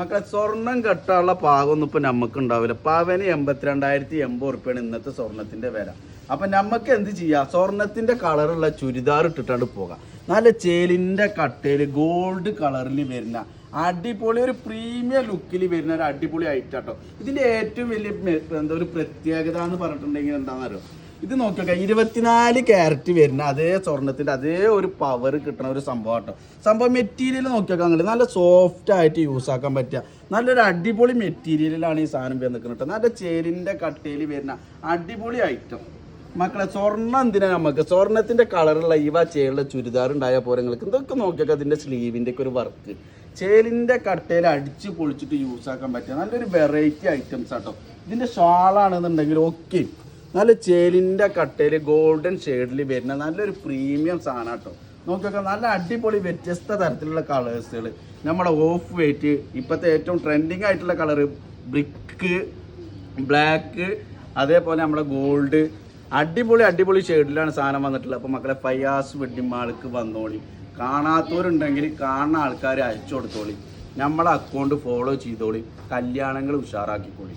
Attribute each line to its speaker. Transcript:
Speaker 1: മക്കളെ സ്വർണം കെട്ടാനുള്ള പാകമൊന്നും ഇപ്പൊ നമുക്ക് ഉണ്ടാവില്ല. പവന് 82,080 ഉറുപ്പ്യാണ് ഇന്നത്തെ സ്വർണത്തിന്റെ വില. അപ്പൊ നമുക്ക് എന്ത് ചെയ്യാം, സ്വർണത്തിന്റെ കളറുള്ള ചുരിദാർ ഇട്ടിട്ടാണ്ട് പോകാം. നല്ല ചേലിന്റെ കട്ടയിൽ ഗോൾഡ് കളറിൽ വരുന്ന അടിപൊളി ഒരു പ്രീമിയം ലുക്കിൽ വരുന്ന ഒരു അടിപൊളി ഐറ്റാട്ടോ. ഇതിന്റെ ഏറ്റവും വലിയ എന്താ ഒരു പ്രത്യേകത എന്ന് പറഞ്ഞിട്ടുണ്ടെങ്കിൽ എന്താണെന്നറിയോ, ഇത് നോക്കിയൊക്കെ 24 ക്യാരറ്റ് വരുന്ന അതേ സ്വർണത്തിന്റെ അതേ ഒരു പവർ കിട്ടുന്ന ഒരു സംഭവം കേട്ടോ. സംഭവം മെറ്റീരിയൽ നോക്കിയൊക്കെ അങ്ങനെ നല്ല സോഫ്റ്റ് ആയിട്ട് യൂസ് ആക്കാൻ പറ്റുക നല്ലൊരു അടിപൊളി മെറ്റീരിയലിലാണ് ഈ സാധനം വരുന്നത് കേട്ടോ. നല്ല ചേലിന്റെ കട്ടയിൽ വരുന്ന അടിപൊളി ഐറ്റം. മക്കളെ സ്വർണ്ണം എന്തിനാ നമുക്ക്, സ്വർണത്തിന്റെ കളറുള്ള ഇവ ചേലുള്ള ചുരിദാർ ഉണ്ടായാൽ പോലെ നിങ്ങൾക്ക് ഇതൊക്കെ നോക്കിയൊക്കെ അതിന്റെ സ്ലീവിന്റെ ഒക്കെ ഒരു വർക്ക് ചേലിന്റെ കട്ടയിൽ അടിച്ച് പൊളിച്ചിട്ട് യൂസ് ആക്കാൻ പറ്റുക നല്ലൊരു വെറൈറ്റി ഐറ്റംസ് ആട്ടോ. ഇതിന്റെ ഷാളാണെന്നുണ്ടെങ്കിൽ ഓക്കെ നല്ല ചേലിൻ്റെ കട്ടയിൽ ഗോൾഡൻ ഷെയ്ഡിൽ വരുന്ന നല്ലൊരു പ്രീമിയം സാധനം കേട്ടോ. നോക്കിയൊക്കെ നല്ല അടിപൊളി വ്യത്യസ്ത തരത്തിലുള്ള കളേഴ്സുകൾ. നമ്മുടെ ഓഫ് വൈറ്റ്, ഇപ്പോഴത്തെ ഏറ്റവും ട്രെൻഡിങ് ആയിട്ടുള്ള കളറ് ബ്രിക്ക്, ബ്ലാക്ക്, അതേപോലെ നമ്മുടെ ഗോൾഡ്, അടിപൊളി ഷെയ്ഡിലാണ് സാധനം വന്നിട്ടുള്ളത്. അപ്പോൾ മക്കളെ ഫയാസ് വെഡ്ഡിംഗ് മാൾക്ക് വന്നോളി. കാണാത്തവരുണ്ടെങ്കിൽ കാണുന്ന ആൾക്കാർ അയച്ചു കൊടുത്തോളി. നമ്മളെ അക്കൗണ്ട് ഫോളോ ചെയ്തോളി. കല്യാണങ്ങൾ ഉഷാറാക്കിക്കോളി.